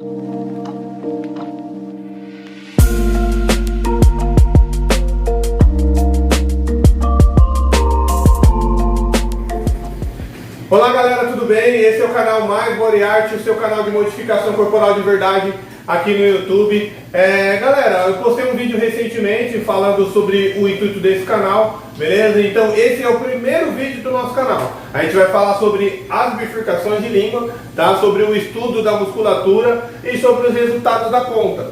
Olá galera, tudo bem? Esse é o canal Mais Body Art, o seu canal de modificação corporal de verdade aqui no YouTube. Galera, eu postei um vídeo recentemente falando sobre o intuito desse canal, beleza? Então esse é o primeiro vídeo do nosso canal. A gente vai falar sobre as bifurcações de língua, tá? Sobre o estudo da musculatura e sobre os resultados da ponta.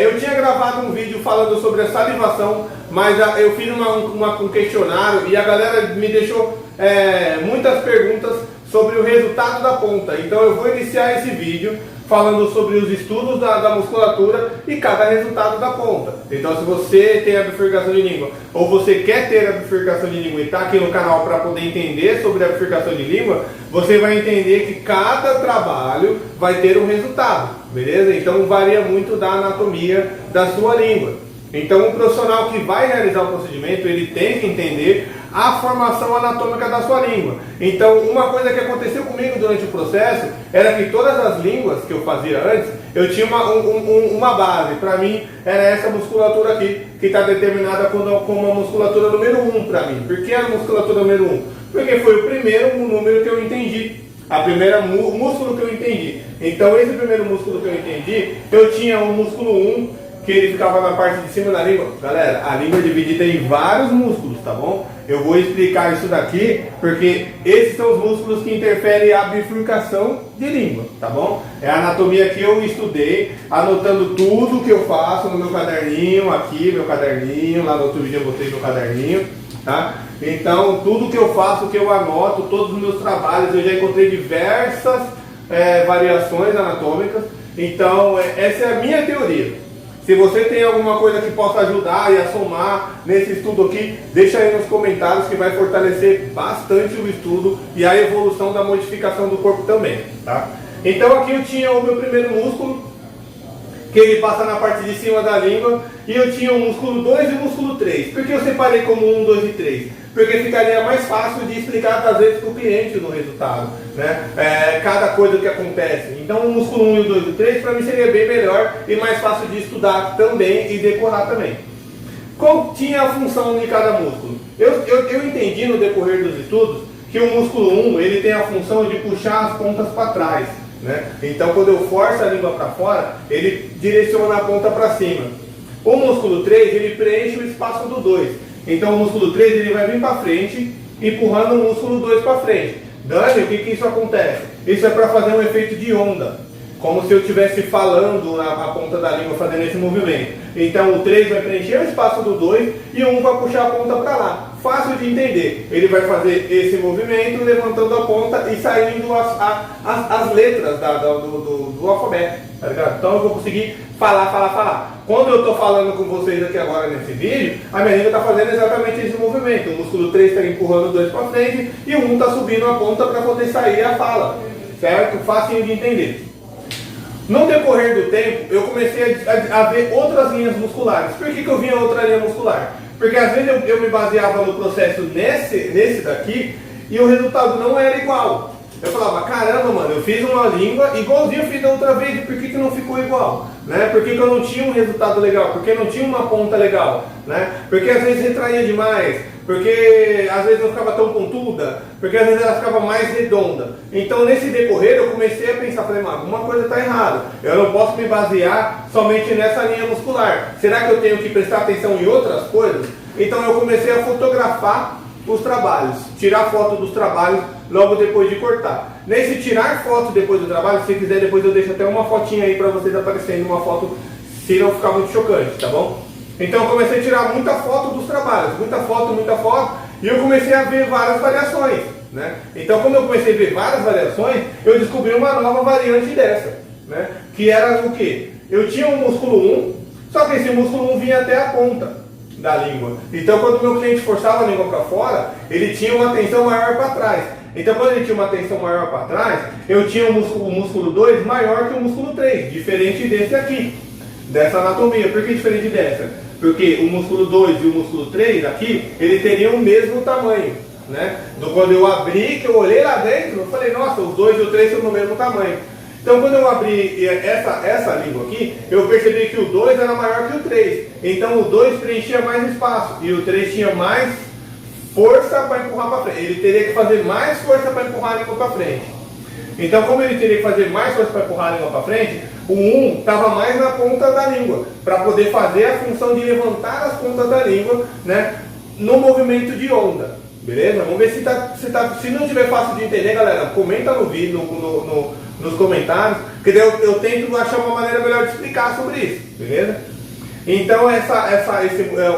Eu tinha gravado um vídeo falando sobre a salivação, mas eu fiz um questionário e a galera me deixou muitas perguntas sobre o resultado da ponta. Então eu vou iniciar esse vídeo falando sobre os estudos da musculatura e cada resultado da ponta. Então se você tem a bifurcação de língua ou você quer ter a bifurcação de língua e está aqui no canal para poder entender sobre a bifurcação de língua, você vai entender que cada trabalho vai ter um resultado, beleza? Então varia muito da anatomia da sua língua. Então um profissional que vai realizar o procedimento, ele tem que entender a formação anatômica da sua língua. Então uma coisa que aconteceu comigo durante o processo era que todas as línguas que eu fazia antes, eu tinha uma base. Para mim era essa musculatura aqui, que está determinada como a musculatura número 1 para mim. Por que a musculatura número 1? Porque foi o primeiro número que eu entendi, a primeira músculo que eu entendi. Então esse primeiro músculo que eu entendi, eu tinha o músculo 1, que ele ficava na parte de cima da língua. Galera, a língua é dividida em vários músculos, tá bom? Eu vou explicar isso daqui, porque esses são os músculos que interferem a bifurcação de língua, tá bom? É a anatomia que eu estudei, anotando tudo que eu faço no meu caderninho, aqui, meu caderninho, lá no outro vídeo eu botei meu caderninho, tá? Então, tudo que eu faço, que eu anoto, todos os meus trabalhos, eu já encontrei diversas variações anatômicas. Então, essa é a minha teoria. Se você tem alguma coisa que possa ajudar e a somar nesse estudo aqui, deixa aí nos comentários que vai fortalecer bastante o estudo e a evolução da modificação do corpo também, tá? Então aqui eu tinha o meu primeiro músculo, que ele passa na parte de cima da língua, e eu tinha o músculo 2 e o músculo 3. Por que eu separei como 1, 2 e 3? Porque ficaria mais fácil de explicar às vezes para o cliente no resultado, né? Cada coisa que acontece. Então o músculo 1 e o 2 e o 3 para mim seria bem melhor e mais fácil de estudar também e decorar também. Qual tinha a função de cada músculo? Eu entendi no decorrer dos estudos que o músculo 1 ele tem a função de puxar as pontas para trás, né? Então quando eu forço a língua para fora, ele direciona a ponta para cima. O músculo 3 ele preenche o espaço do 2. Então o músculo 3 ele vai vir para frente, empurrando o músculo 2 para frente. Dani, o que isso acontece? Isso é para fazer um efeito de onda, como se eu estivesse falando na ponta da língua, fazendo esse movimento. Então o 3 vai preencher o espaço do 2 e o 1 vai puxar a ponta para lá. Fácil de entender. Ele vai fazer esse movimento, levantando a ponta e saindo as letras do alfabeto, tá ligado? Então eu vou conseguir falar. Quando eu estou falando com vocês aqui agora nesse vídeo, a minha língua está fazendo exatamente esse movimento. O músculo 3 está empurrando o 2 para frente e o 1 está subindo a ponta para poder sair a fala, certo? Fácil de entender. No decorrer do tempo, eu comecei a ver outras linhas musculares. Por que eu via outra linha muscular? Porque às vezes eu me baseava no processo nesse daqui e o resultado não era igual. Eu falava, caramba, mano, eu fiz uma língua igualzinho eu fiz da outra vez, e por que não ficou igual? Né? Por que eu não tinha um resultado legal? Por que não tinha uma ponta legal? Né? Porque às vezes retraía demais, porque às vezes não ficava tão pontuda, porque às vezes ela ficava mais redonda. Então nesse decorrer eu comecei a pensar, falei, mano, alguma coisa está errada. Eu não posso me basear somente nessa linha muscular. Será que eu tenho que prestar atenção em outras coisas? Então eu comecei a fotografar os trabalhos, tirar foto dos trabalhos logo depois de cortar. Nesse tirar foto depois do trabalho, se quiser depois eu deixo até uma fotinha aí para vocês aparecendo, uma foto, se não ficar muito chocante, tá bom? Então eu comecei a tirar muita foto dos trabalhos, muita foto, e eu comecei a ver várias variações, né? Então como eu comecei a ver várias variações, eu descobri uma nova variante dessa, né? Que era o quê? Eu tinha um músculo 1, só que esse músculo 1 vinha até a ponta da língua. Então quando o meu cliente forçava a língua para fora, ele tinha uma tensão maior para trás. Então quando ele tinha uma tensão maior para trás, eu tinha o músculo 2 maior que o músculo 3, diferente desse aqui, dessa anatomia. Por que diferente dessa? Porque o músculo 2 e o músculo 3 aqui, eles teriam o mesmo tamanho, né? Quando eu abri, que eu olhei lá dentro, eu falei, nossa, os 2 e o 3 são do mesmo tamanho. Então quando eu abri essa língua aqui, eu percebi que o 2 era maior que o 3. Então o 2 preenchia mais espaço e o 3 tinha mais força para empurrar para frente. Ele teria que fazer mais força para empurrar a língua para frente. Então como ele teria que fazer mais força para empurrar a língua para frente, o 1 estava mais na ponta da língua, para poder fazer a função de levantar as pontas da língua, né, no movimento de onda. Beleza? Vamos ver se não tiver fácil de entender, galera, comenta no vídeo, nos comentários, que eu tento achar uma maneira melhor de explicar sobre isso, beleza? Então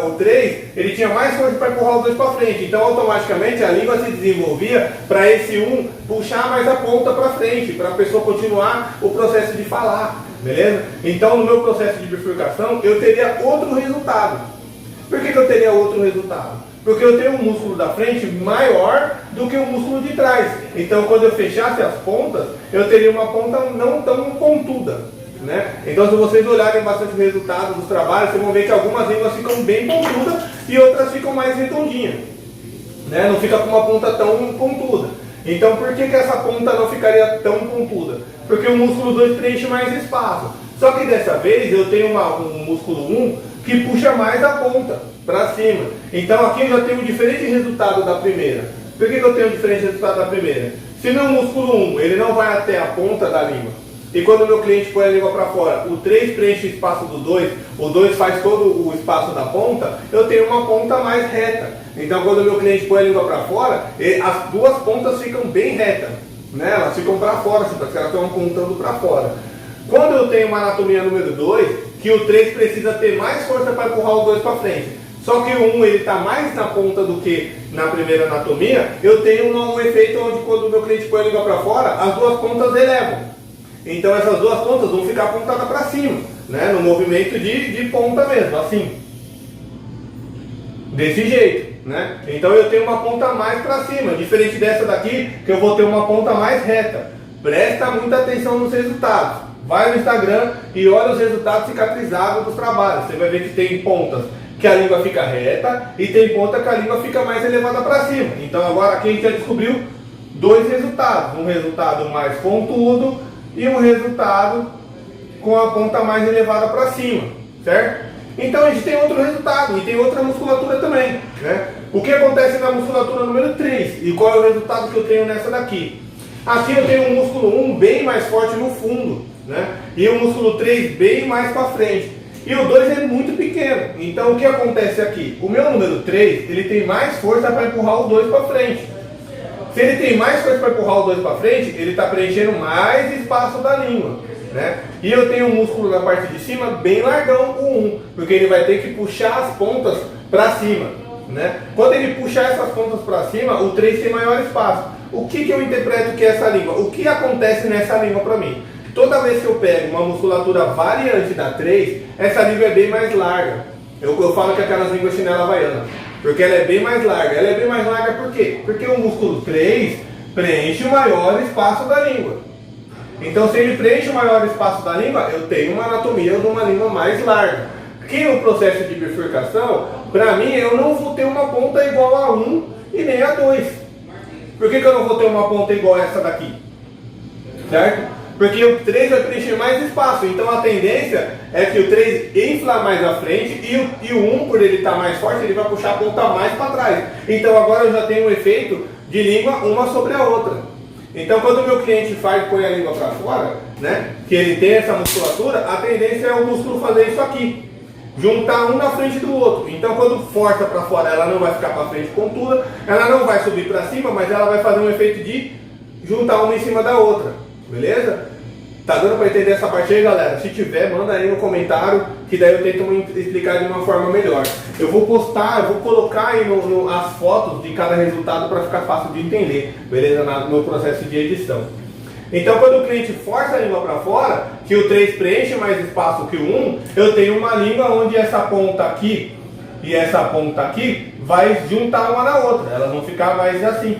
o 3, ele tinha mais força para empurrar os 2 para frente, então automaticamente a língua se desenvolvia para esse 1 puxar mais a ponta para frente, para a pessoa continuar o processo de falar, beleza? Então no meu processo de bifurcação eu teria outro resultado. Por que eu teria outro resultado? Porque eu tenho um músculo da frente maior do que o músculo de trás. Então quando eu fechasse as pontas, eu teria uma ponta não tão pontuda, né? Então se vocês olharem bastante o resultado dos trabalhos, vocês vão ver que algumas línguas ficam bem pontudas e outras ficam mais redondinhas, né? Não fica com uma ponta tão pontuda. Então por que essa ponta não ficaria tão pontuda? Porque o músculo 2 preenche mais espaço. Só que dessa vez eu tenho um músculo 1 que puxa mais a ponta para cima. Então aqui eu já tenho um diferente resultado da primeira. Por que eu tenho um diferente resultado da primeira? Se no músculo 1 ele não vai até a ponta da língua, e quando o meu cliente põe a língua para fora, o 3 preenche o espaço do 2, o 2 faz todo o espaço da ponta, eu tenho uma ponta mais reta. Então quando o meu cliente põe a língua para fora, as duas pontas ficam bem retas, né? Elas ficam para fora, porque elas estão apontando para fora. Quando eu tenho uma anatomia número 2, que o 3 precisa ter mais força para empurrar o 2 para frente, só que o 1 está mais na ponta do que na primeira anatomia, eu tenho um efeito onde quando o meu cliente põe a língua para fora, as duas pontas elevam. Então essas duas pontas vão ficar apontadas para cima, né? No movimento de ponta mesmo, assim. Desse jeito, né? Então eu tenho uma ponta mais para cima, diferente dessa daqui, que eu vou ter uma ponta mais reta. Presta muita atenção nos resultados. Vai no Instagram e olha os resultados cicatrizados dos trabalhos. Você vai ver que tem pontas que a língua fica reta e tem ponta que a língua fica mais elevada para cima. Então agora aqui a gente já descobriu 2 resultados. Um resultado mais pontudo e um resultado com a ponta mais elevada para cima, certo? Então a gente tem outro resultado e tem outra musculatura também, né? O que acontece na musculatura número 3 e qual é o resultado que eu tenho nessa daqui? Aqui eu tenho um músculo 1 bem mais forte no fundo, né? E o músculo 3 bem mais para frente. E o 2 é muito pequeno. Então o que acontece aqui? O meu número 3, ele tem mais força para empurrar o 2 para frente. Se ele tem mais força para empurrar o 2 para frente, ele está preenchendo mais espaço da língua, né? E eu tenho um músculo na parte de cima bem largão, o 1, porque ele vai ter que puxar as pontas para cima, né? Quando ele puxar essas pontas para cima, o 3 tem maior espaço. O que eu interpreto que é essa língua? O que acontece nessa língua para mim? Toda vez que eu pego uma musculatura variante da 3, essa língua é bem mais larga. Eu falo que é aquelas línguas chinela havaiana, porque ela é bem mais larga. Ela é bem mais larga por quê? Porque o músculo 3 preenche o maior espaço da língua. Então se ele preenche o maior espaço da língua, eu tenho uma anatomia de uma língua mais larga. Que no processo de bifurcação, para mim, eu não vou ter uma ponta igual a 1 e nem a 2. Por que eu não vou ter uma ponta igual a essa daqui? Certo? Porque o 3 vai preencher mais espaço, então a tendência é que o 3 infla mais à frente e o 1, por ele estar mais forte, ele vai puxar a ponta mais para trás. Então agora eu já tenho um efeito de língua uma sobre a outra. Então quando o meu cliente põe a língua para fora, né, que ele tem essa musculatura, a tendência é o músculo fazer isso aqui, juntar um na frente do outro. Então quando força para fora, ela não vai ficar para frente pontuda, ela não vai subir para cima, mas ela vai fazer um efeito de juntar uma em cima da outra. Beleza? Tá dando para entender essa parte aí, galera? Se tiver, manda aí no comentário, que daí eu tento explicar de uma forma melhor. Eu vou postar, eu vou colocar aí as fotos de cada resultado para ficar fácil de entender, beleza? No processo de edição. Então quando o cliente força a língua para fora, que o 3 preenche mais espaço que o 1, eu tenho uma língua onde essa ponta aqui e essa ponta aqui vai juntar uma na outra. Elas vão ficar mais assim,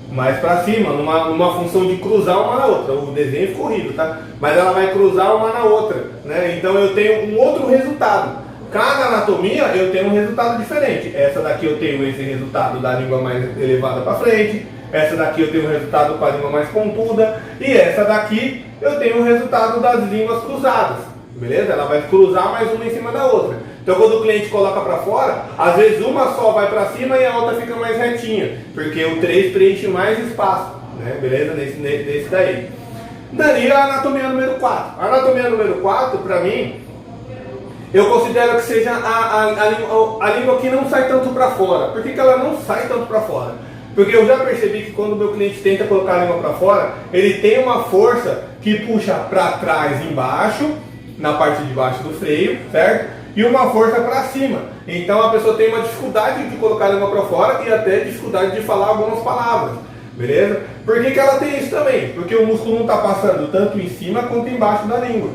mais para cima, numa função de cruzar uma na outra. O desenho ficou horrível, tá? Mas ela vai cruzar uma na outra, né? Então eu tenho um outro resultado. Cada anatomia eu tenho um resultado diferente. Essa daqui eu tenho esse resultado da língua mais elevada para frente. Essa daqui eu tenho um resultado com a língua mais pontuda. E essa daqui eu tenho o resultado das línguas cruzadas. Beleza? Ela vai cruzar mais uma em cima da outra. Então quando o cliente coloca para fora, às vezes uma só vai para cima e a outra fica mais retinha. Porque o 3 preenche mais espaço. Né? Beleza? Nesse daí. Daí a anatomia número 4. A anatomia número 4, para mim, eu considero que seja a língua que não sai tanto para fora. Por que ela não sai tanto para fora? Porque eu já percebi que quando o meu cliente tenta colocar a língua para fora, ele tem uma força que puxa para trás embaixo, na parte de baixo do freio, certo? E uma força para cima. Então a pessoa tem uma dificuldade de colocar a língua para fora e até dificuldade de falar algumas palavras. Beleza? Por que ela tem isso também? Porque o músculo não está passando tanto em cima quanto embaixo da língua.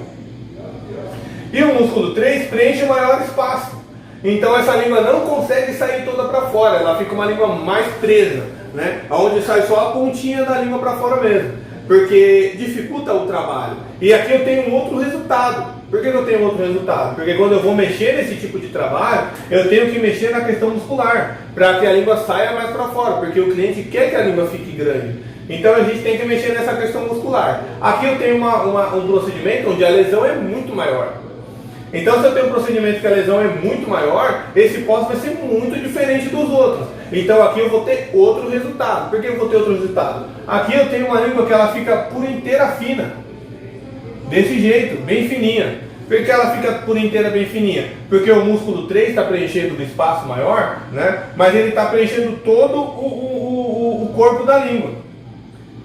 E o músculo 3 preenche o maior espaço. Então essa língua não consegue sair toda para fora, ela fica uma língua mais presa, né? Onde sai só a pontinha da língua para fora mesmo, porque dificulta o trabalho. E aqui eu tenho um outro resultado. Por que eu tenho outro resultado? Porque quando eu vou mexer nesse tipo de trabalho, eu tenho que mexer na questão muscular, para que a língua saia mais para fora, porque o cliente quer que a língua fique grande. Então a gente tem que mexer nessa questão muscular. Aqui eu tenho um procedimento onde a lesão é muito maior. Então se eu tenho um procedimento que a lesão é muito maior, esse pós vai ser muito diferente dos outros. Então aqui eu vou ter outro resultado. Por que eu vou ter outro resultado? Aqui eu tenho uma língua que ela fica por inteira fina. Desse jeito, bem fininha. Por que ela fica por inteira bem fininha? Porque o músculo 3 está preenchendo o espaço maior, né? Mas ele está preenchendo todo o corpo da língua.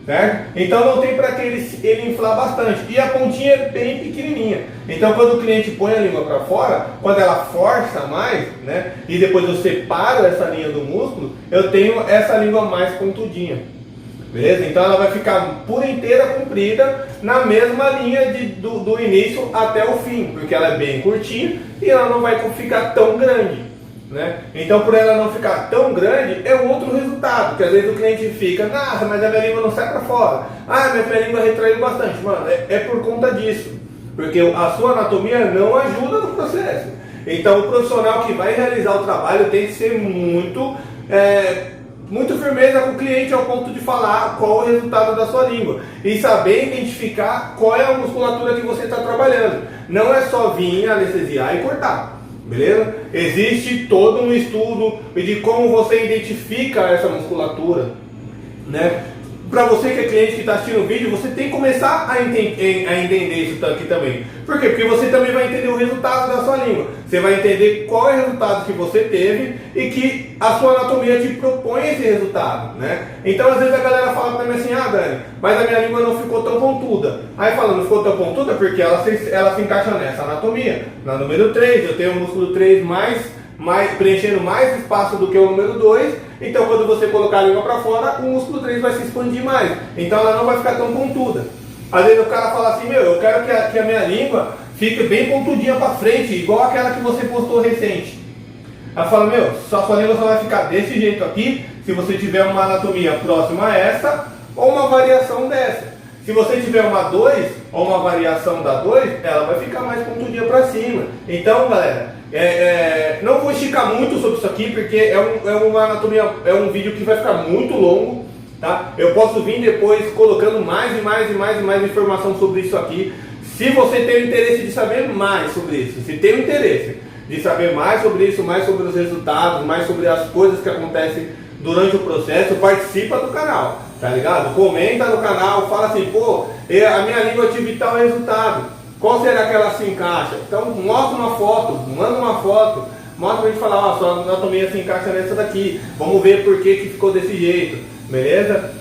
Certo? Então não tem para que ele inflar bastante. E a pontinha é bem pequenininha. Então quando o cliente põe a língua para fora, quando ela força mais, né? E depois eu separo essa linha do músculo, eu tenho essa língua mais pontudinha. Beleza? Então ela vai ficar por inteira comprida na mesma linha do início até o fim. Porque ela é bem curtinha e ela não vai ficar tão grande. Né? Então por ela não ficar tão grande é um outro resultado, que às vezes o cliente fica, nossa, mas a minha língua não sai para fora, minha língua retraiu bastante. Mano, é por conta disso, porque a sua anatomia não ajuda no processo. Então o profissional que vai realizar o trabalho tem que ser muito firmeza com o cliente ao ponto de falar qual é o resultado da sua língua e saber identificar qual é a musculatura que você está trabalhando. Não é só vir anestesiar e cortar. Beleza? Existe todo um estudo de como você identifica essa musculatura, né? Para você que é cliente que está assistindo o vídeo, você tem que começar a entender isso aqui também. Por quê? Porque você também vai entender o resultado da sua língua. Você vai entender qual é o resultado que você teve e que a sua anatomia te propõe esse resultado, né? Então às vezes a galera fala para mim assim, Dani, mas a minha língua não ficou tão pontuda. Aí fala, não ficou tão pontuda porque ela se encaixa nessa anatomia. Na número 3, eu tenho o músculo 3 preenchendo mais espaço do que o número 2. Então quando você colocar a língua para fora, o músculo 3 vai se expandir mais. Então ela não vai ficar tão pontuda. Às vezes o cara fala assim, eu quero que a minha língua fique bem pontudinha para frente, igual aquela que você postou recente. Ela fala, sua língua só vai ficar desse jeito aqui, se você tiver uma anatomia próxima a essa, ou uma variação dessa. Se você tiver uma 2, ou uma variação da 2, ela vai ficar mais pontudinha para cima. Então galera, não vou esticar muito sobre isso aqui, porque é uma anatomia, é um vídeo que vai ficar muito longo, tá? Eu posso vir depois colocando mais informação sobre isso aqui. Se você tem o interesse de saber mais sobre isso, se tem o interesse de saber mais sobre isso, mais sobre os resultados, mais sobre as coisas que acontecem durante o processo, participa do canal, tá ligado? Comenta no canal, fala assim, a minha língua eu tive tal resultado. Qual será que ela se encaixa? Então mostra uma foto, manda uma foto, mostra pra gente falar, sua anatomia se encaixa nessa daqui, vamos ver por que que ficou desse jeito, beleza?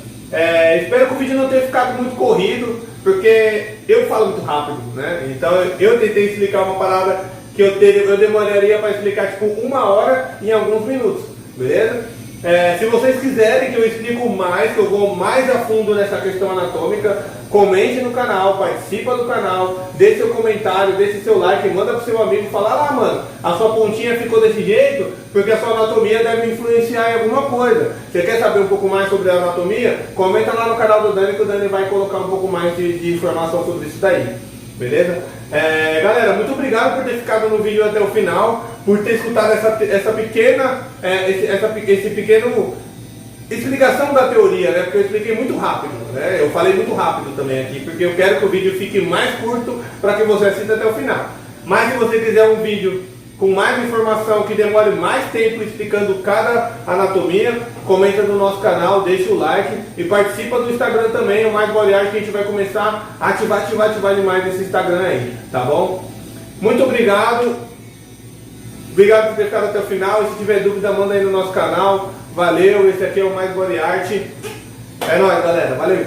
Espero que o vídeo não tenha ficado muito corrido, porque eu falo muito rápido, né? Então eu tentei explicar uma parada que eu demoraria para explicar tipo 1 hora em alguns minutos, beleza? Se vocês quiserem que eu explique mais, que eu vou mais a fundo nessa questão anatômica, comente no canal, participa do canal, deixe seu comentário, deixe seu like, manda pro seu amigo, fala mano, a sua pontinha ficou desse jeito porque a sua anatomia deve influenciar em alguma coisa. Você quer saber um pouco mais sobre a anatomia? Comenta lá no canal do Dani, que o Dani vai colocar um pouco mais de informação sobre isso daí, beleza? Galera, muito obrigado por ter ficado no vídeo até o final, por ter escutado esse pequeno explicação da teoria, né? Porque eu expliquei muito rápido, né? Eu falei muito rápido também aqui, porque eu quero que o vídeo fique mais curto para que você assista até o final. Mas se você quiser um vídeo com mais informação, que demore mais tempo explicando cada anatomia, comenta no nosso canal, deixa o like e participa do Instagram também, o Mais Body Art, que a gente vai começar a ativar demais nesse Instagram aí, tá bom? Muito obrigado. Obrigado por ter ficado até o final. E se tiver dúvida, manda aí no nosso canal. Valeu, esse aqui é o Mais Body Art. É nóis, galera. Valeu.